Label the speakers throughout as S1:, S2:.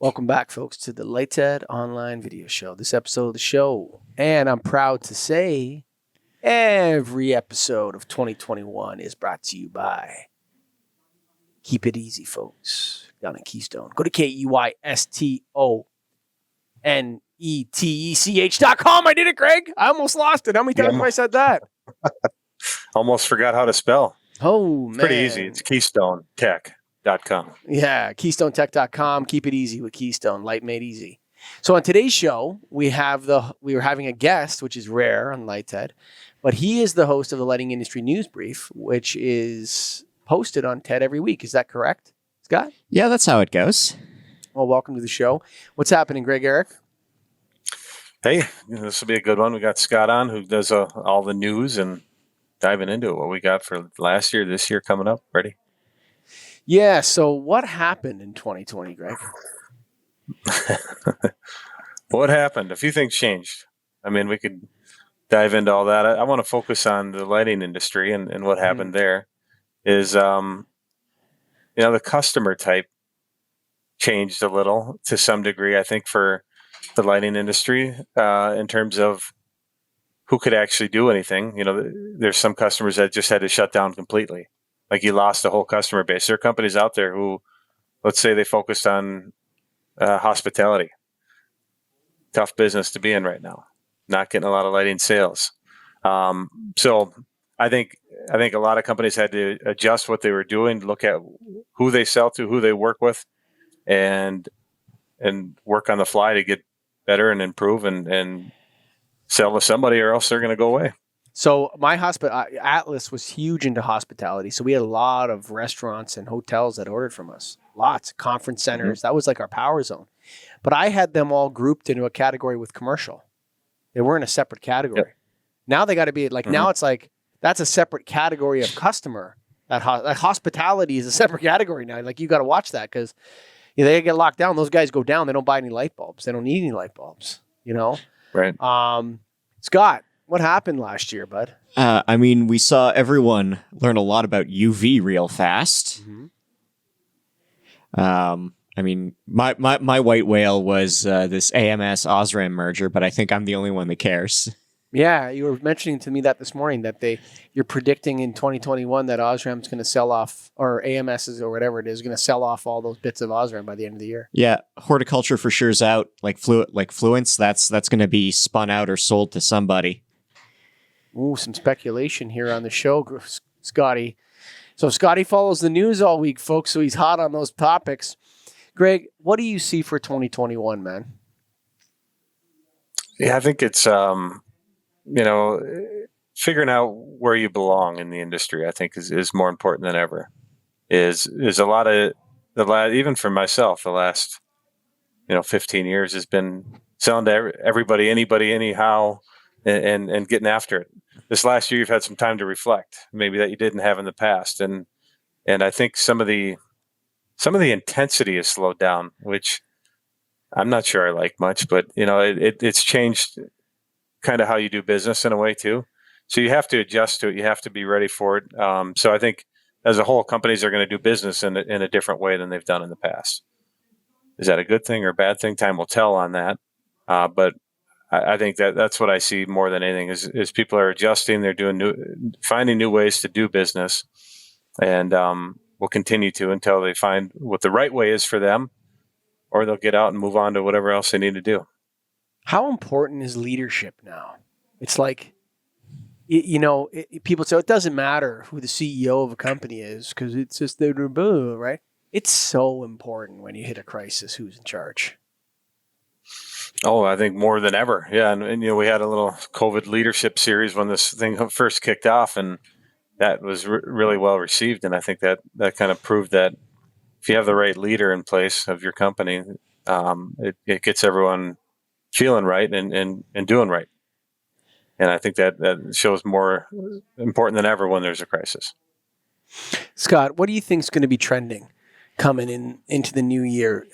S1: Welcome back, folks, to the Lighthead Online Video Show. This episode of the show, and I'm proud to say, every episode of 2021 is brought to you by Keep It Easy, folks, down in Keystone. Go to KEYSTONETECH.com. I did it, Greg. I almost lost it. How many times have I said that?
S2: Almost forgot how to spell.
S1: Oh, man.
S2: Pretty easy. It's KeystoneTech.com.
S1: Yeah, KeystoneTech.com. Keep it easy with Keystone. Light made easy. So on today's show, we were having a guest, which is rare on Lighthead, but he is the host of the Lighting Industry News Brief, which is posted on TED every week. Is that correct, Scott?
S3: Yeah, that's how it goes.
S1: Well, welcome to the show. What's happening, Greg, Eric?
S2: Hey, this will be a good one. We got Scott on, who does all the news, and diving into it. What we got for last year, this year coming up. Ready?
S1: Yeah, so what happened in 2020, Greg?
S2: What happened? A few things changed. I mean, we could dive into all that. I want to focus on the lighting industry and what happened there is, the customer type changed a little to some degree, I think, for the lighting industry in terms of who could actually do anything. There's some customers that just had to shut down completely. Like you lost a whole customer base. There are companies out there who, let's say they focused on hospitality. Tough business to be in right now. Not getting a lot of lighting sales. So I think a lot of companies had to adjust what they were doing, look at who they sell to, who they work with, and work on the fly to get better and improve and sell to somebody, or else they're going to go away.
S1: So my Atlas was huge into hospitality. So we had a lot of restaurants and hotels that ordered from us. Lots of conference centers. That was like our power zone. But I had them all grouped into a category with commercial. They weren't a separate category.
S2: Yep.
S1: Now they got to be like, now it's like, that's a separate category of customer. That hospitality is a separate category now. Like you got to watch that because they get locked down. Those guys go down. They don't buy any light bulbs. They don't need any light bulbs,
S2: Right.
S1: Scott, what happened last year, bud?
S3: We saw everyone learn a lot about UV real fast. My white whale was this AMS Osram merger, but I think I'm the only one that cares.
S1: Yeah, you were mentioning to me that this morning that you're predicting in 2021 that Osram's going to sell off, or AMS's or whatever it is, going to sell off all those bits of Osram by the end of the year.
S3: Yeah, horticulture for sure is out. Like Fluence, that's going to be spun out or sold to somebody.
S1: Ooh, some speculation here on the show, Scotty. So Scotty follows the news all week, folks, so he's hot on those topics. Greg, what do you see for 2021, man?
S2: Yeah, I think it's figuring out where you belong in the industry, I think is more important than ever. Is a lot of even for myself, the last 15 years has been selling to everybody, anybody, anyhow, and getting after it. This last year, you've had some time to reflect, maybe that you didn't have in the past, and I think some of the intensity has slowed down, which I'm not sure I like much, but it's changed kind of how you do business in a way too. So you have to adjust to it. You have to be ready for it. So I think as a whole, companies are going to do business in a different way than they've done in the past. Is that a good thing or a bad thing? Time will tell on that. But I think that's what I see more than anything is people are adjusting. They're finding new ways to do business, and will continue to until they find what the right way is for them, or they'll get out and move on to whatever else they need to do.
S1: How important is leadership now? It's like, people say it doesn't matter who the CEO of a company is because it's just right? It's so important when you hit a crisis, who's in charge.
S2: Oh, I think more than ever. Yeah. And we had a little COVID leadership series when this thing first kicked off, and that was really well received. And I think that kind of proved that if you have the right leader in place of your company, it gets everyone feeling right and doing right. And I think that shows more important than ever when there's a crisis.
S1: Scott, what do you think is going to be trending coming into the new year?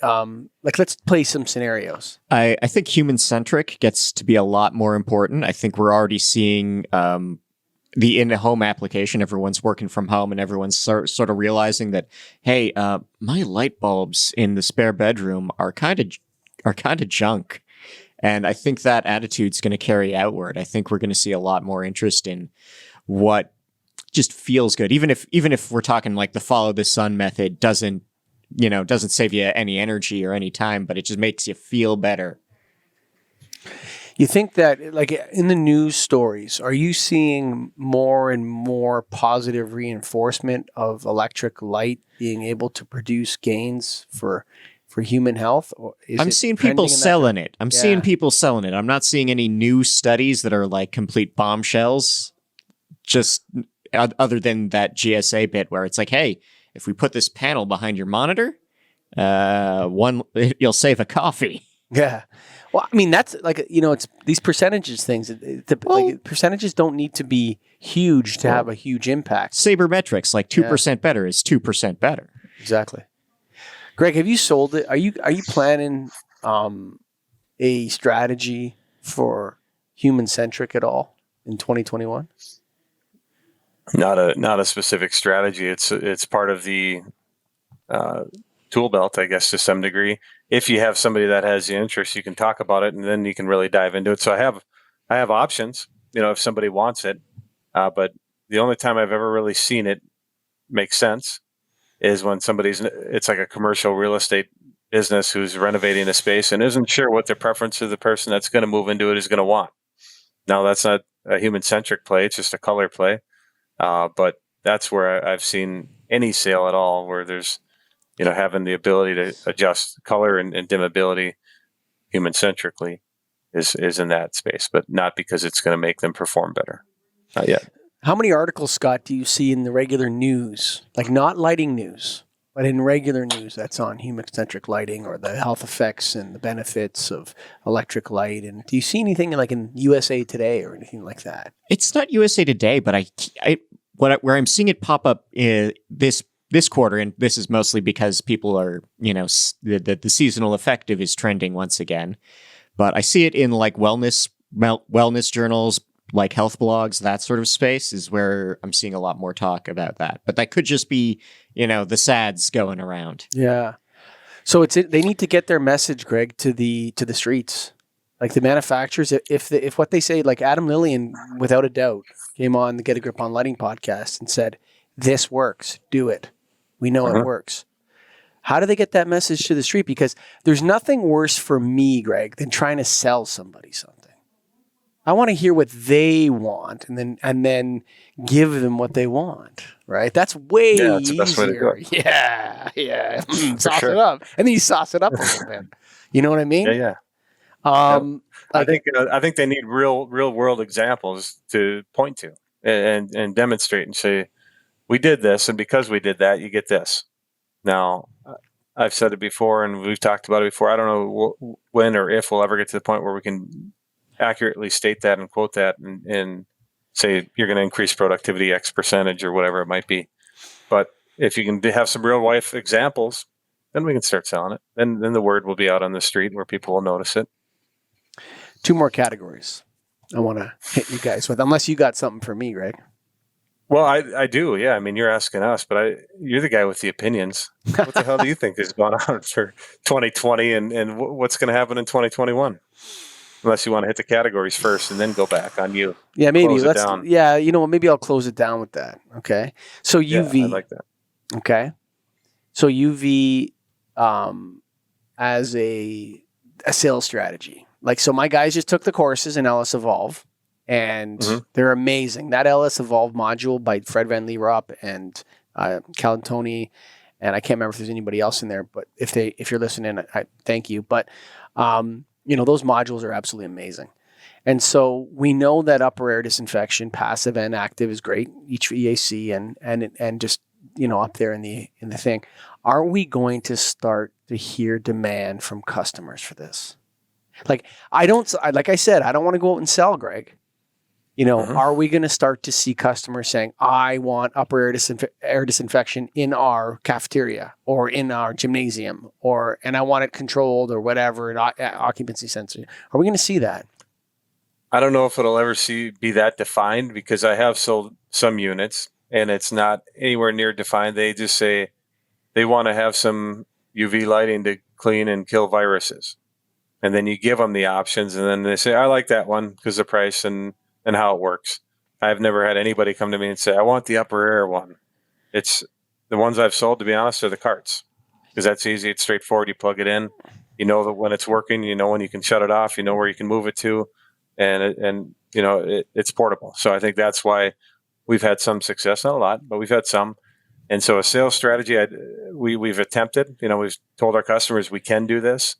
S1: Let's play some scenarios.
S3: I think human-centric gets to be a lot more important. I think we're already seeing the in-home application, everyone's working from home and everyone's sort of realizing that, hey, my light bulbs in the spare bedroom are kind of junk. And I think that attitude's going to carry outward. I think we're going to see a lot more interest in what just feels good. Even if we're talking like the follow the sun method doesn't save you any energy or any time, but it just makes you feel better.
S1: You think that, like in the news stories, are you seeing more and more positive reinforcement of electric light being able to produce gains for human health? Or
S3: I'm seeing people selling it. I'm seeing people selling it. I'm not seeing any new studies that are like complete bombshells. Just other than that GSA bit where it's like, hey, if we put this panel behind your monitor, you'll save a coffee.
S1: Yeah. Well, I mean, that's like, it's these percentages things. Like, percentages don't need to be huge to have a huge impact.
S3: Sabermetrics, like 2% better is 2% better.
S1: Exactly. Greg, have you sold it? Are you planning a strategy for human centric at all in 2021?
S2: Not a specific strategy. It's part of the tool belt, I guess, to some degree. If you have somebody that has the interest, you can talk about it, and then you can really dive into it. So I have options, if somebody wants it. But the only time I've ever really seen it make sense is when it's like a commercial real estate business who's renovating a space and isn't sure what the preference of the person that's going to move into it is going to want. Now, that's not a human-centric play. It's just a color play. But that's where I've seen any sale at all where there's, having the ability to adjust color and dimmability human-centrically is in that space, but not because it's going to make them perform better. Not yet.
S1: How many articles, Scott, do you see in the regular news, like not lighting news, but in regular news that's on human-centric lighting or the health effects and the benefits of electric light? And do you see anything like in USA Today or anything like that?
S3: It's not USA Today, but where I'm seeing it pop up this quarter, and this is mostly because people are, the seasonal affective is trending once again. But I see it in like wellness journals, like health blogs, that sort of space is where I'm seeing a lot more talk about that. But that could just be, the sads going around.
S1: Yeah. So they need to get their message, Greg, to the streets. Like the manufacturers, if what they say, like Adam Lillian, without a doubt, came on the Get a Grip on Lighting podcast and said, "This works, do it. We know it works." How do they get that message to the street? Because there's nothing worse for me, Greg, than trying to sell somebody something. I want to hear what they want and then give them what they want, right? That's way
S2: that's
S1: easier.
S2: the best way to do it.
S1: Yeah. Sauce it up. And then you sauce it up a little bit. You know what I mean?
S2: Yeah. I think they need real world examples to point to and demonstrate and say, we did this, and because we did that, you get this. Now, I've said it before, and we've talked about it before. I don't know when or if we'll ever get to the point where we can accurately state that and quote that and say you're going to increase productivity X percentage or whatever it might be. But if you can have some real life examples, then we can start selling it. Then the word will be out on the street where people will notice it.
S1: 2 more categories I want to hit you guys with, unless you got something for me, Greg.
S2: Well, I do. Yeah. I mean, you're asking us, but you're the guy with the opinions. What the hell do you think is going on for 2020 and what's going to happen in 2021? Unless you want to hit the categories first and then go back on you.
S1: Yeah, maybe.
S2: Close it down.
S1: Yeah, maybe I'll close it down with that. Okay. So UV.
S2: Yeah, I like that.
S1: Okay. So UV as a sales strategy. Like, so my guys just took the courses in LS Evolve. And they're amazing. That LS Evolve module by Fred Van Leerop and Calantoni, and I can't remember if there's anybody else in there, but if you're listening, I thank you. But those modules are absolutely amazing. And so we know that upper air disinfection, passive and active, is great. Each EAC and just up there in the thing. Are we going to start to hear demand from customers for this? Like I said, I don't want to go out and sell, Greg. Are we going to start to see customers saying, I want upper air disinfection in our cafeteria or in our gymnasium, and I want it controlled or whatever, occupancy sensor? Are we going to see that?
S2: I don't know if it'll ever be that defined, because I have sold some units and it's not anywhere near defined. They just say they want to have some UV lighting to clean and kill viruses. And then you give them the options, and then they say, I like that one because the price and how it works. I've never had anybody come to me and say, I want the upper air one. It's the ones I've sold, to be honest, are the carts, because that's easy. It's straightforward. You plug it in, you know that when it's working, you know when you can shut it off, you know where you can move it to, and it's portable. So I think that's why we've had some success, not a lot, but we've had some. And so a sales strategy, we've attempted. We've told our customers we can do this,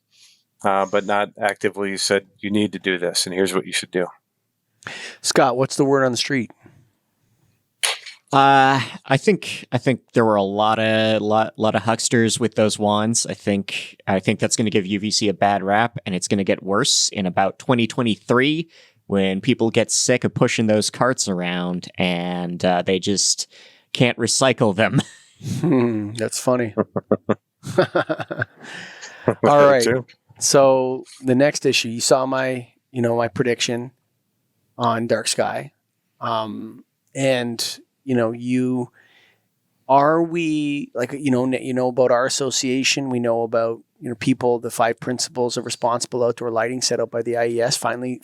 S2: but not actively said you need to do this, and here's what you should do.
S1: Scott, what's the word on the street?
S3: I think there were a lot of hucksters with those wands. I think that's going to give UVC a bad rap, and it's going to get worse in about 2023 when people get sick of pushing those carts around and they just can't recycle them.
S1: That's funny. All right. So the next issue, you saw my prediction on dark sky, and are we like, about our association, we know about, people, the 5 principles of responsible outdoor lighting set out by the IES. Finally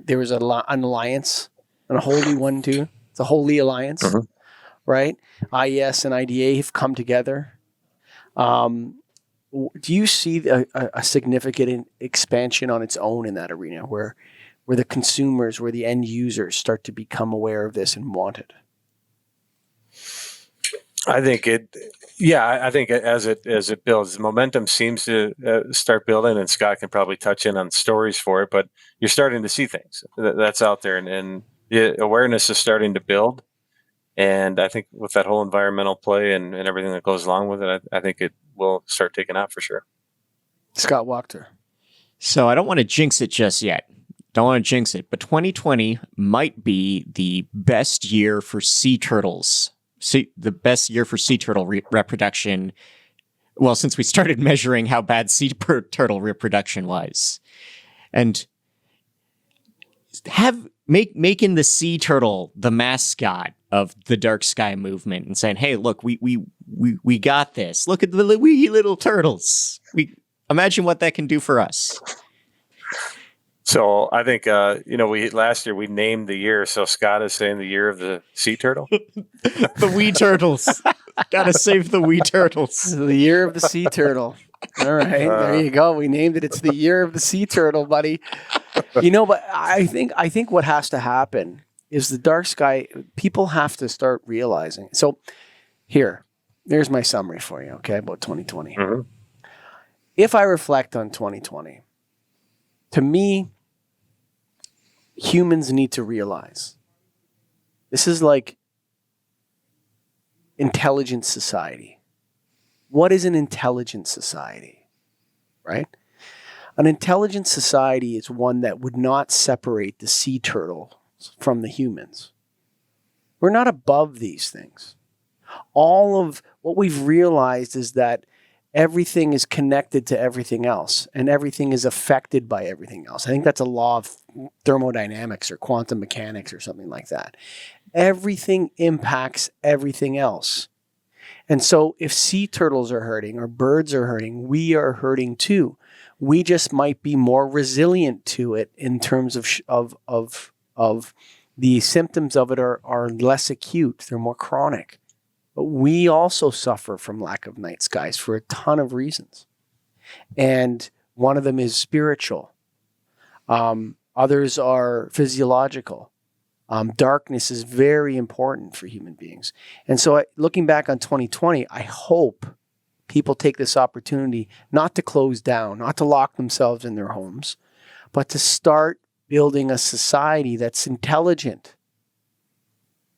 S1: there was an alliance, and a holy one too. It's a holy alliance, right? IES and IDA have come together. Do you see a significant expansion on its own in that arena where the consumers, where the end users start to become aware of this and want it?
S2: I think I think as it builds, momentum seems to start building, and Scott can probably touch in on stories for it, but you're starting to see things that's out there, and the awareness is starting to build. And I think with that whole environmental play and everything that goes along with it, I think it will start taking off for sure.
S1: Scott Wachter.
S3: So I don't want to jinx it just yet. But 2020 might be the best year for sea turtles. The best year for sea turtle reproduction. Well, since we started measuring how bad sea turtle reproduction was. And making the sea turtle the mascot of the dark sky movement and saying, hey, look, we got this. Look at the wee little turtles. Imagine what that can do for us.
S2: So I think, last year we named the year. So Scott is saying the year of the sea turtle.
S3: The wee turtles. Gotta save the wee turtles.
S1: The year of the sea turtle. All right, there you go. We named it. It's the year of the sea turtle, buddy. But I think what has to happen is the dark sky, people have to start realizing. So there's my summary for you, okay, about 2020. Mm-hmm. If I reflect on 2020, to me, humans need to realize this is like intelligent society. What is an intelligent society, right? An intelligent society is one that would not separate the sea turtle from the humans. We're not above these things. All of what we've realized is that everything is connected to everything else, and everything is affected by everything else. I think that's a law of thermodynamics or quantum mechanics or something like that. Everything impacts everything else. And so if sea turtles are hurting or birds are hurting, we are hurting too. We just might be more resilient to it in terms of the symptoms of it are less acute. They're more chronic. But we also suffer from lack of night skies for a ton of reasons. And one of them is spiritual. Others are physiological. Darkness is very important for human beings. And so looking back on 2020, I hope people take this opportunity not to close down, not to lock themselves in their homes, but to start building a society that's intelligent.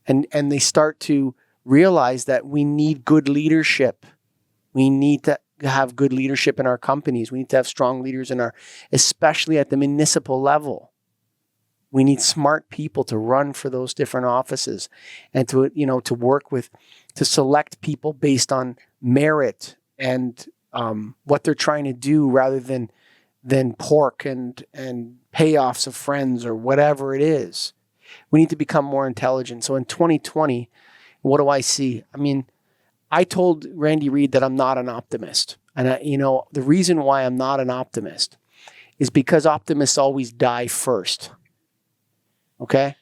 S1: And they start to realize that we need good leadership. We need to have good leadership in our companies. We need to have strong leaders especially at the municipal level. We need smart people to run for those different offices and to work with, to select people based on merit and what they're trying to do rather than than pork and payoffs of friends or whatever it is. We need to become more intelligent. So in 2020, what do I see? I mean, I told Randy Reed that I'm not an optimist. And the reason why I'm not an optimist is because optimists always die first. Okay?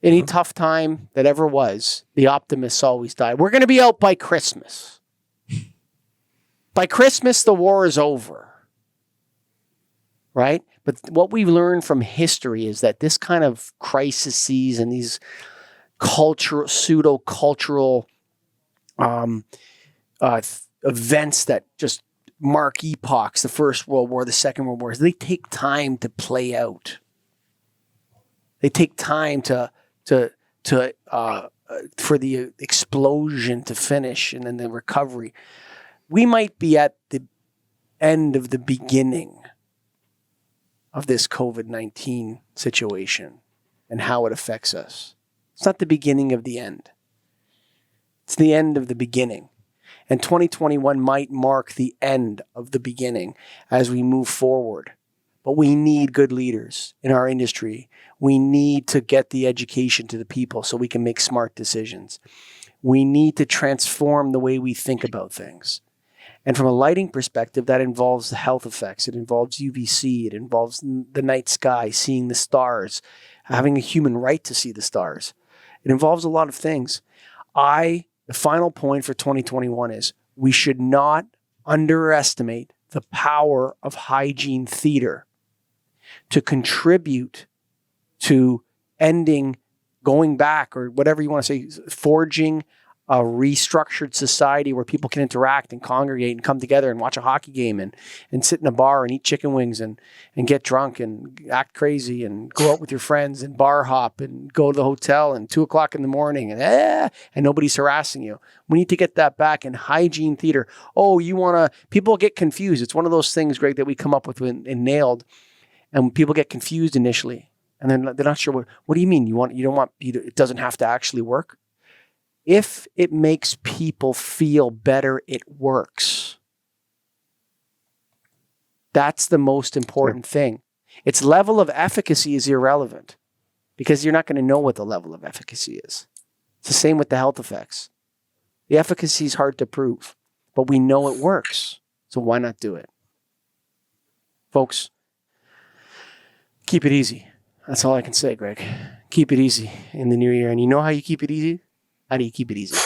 S1: Any tough time that ever was, the optimists always die. We're going to be out by Christmas. By Christmas, the war is over. Right? But what we've learned from history is that this kind of crises and these pseudo-cultural events that just mark epochs, the First World War, the Second World War, they take time to play out. They take time for the explosion to finish and then the recovery. We might be at the end of the beginning of this COVID-19 situation and how it affects us. It's not the beginning of the end. It's the end of the beginning. And 2021 might mark the end of the beginning as we move forward. But we need good leaders in our industry. We need to get the education to the people so we can make smart decisions. We need to transform the way we think about things. And from a lighting perspective, that involves the health effects. It involves UVC. It involves the night sky, seeing the stars, having a human right to see the stars. It involves a lot of things. The final point for 2021 is we should not underestimate the power of hygiene theater to contribute to ending, going back, or whatever you want to say, forging a restructured society where people can interact and congregate and come together and watch a hockey game and sit in a bar and eat chicken wings and get drunk and act crazy and go out with your friends and bar hop and go to the hotel and 2:00 in the morning and nobody's harassing you. We need to get that back in hygiene theater. People get confused. It's one of those things, Greg, that we come up with and nailed, and people get confused initially and then they're not sure what do you mean? It doesn't have to actually work? If it makes people feel better, it works. That's the most important thing. Its level of efficacy is irrelevant because you're not going to know what the level of efficacy is. It's the same with the health effects. The efficacy is hard to prove, but we know it works. So why not do it? Folks, keep it easy. That's all I can say, Greg. Keep it easy in the new year. And you know how you keep it easy? How do you keep it easy?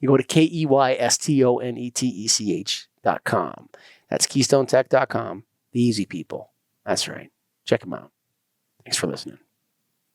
S1: You go to KEYSTONETECH.com. That's KeystoneTech.com. The easy people. That's right. Check them out. Thanks for listening.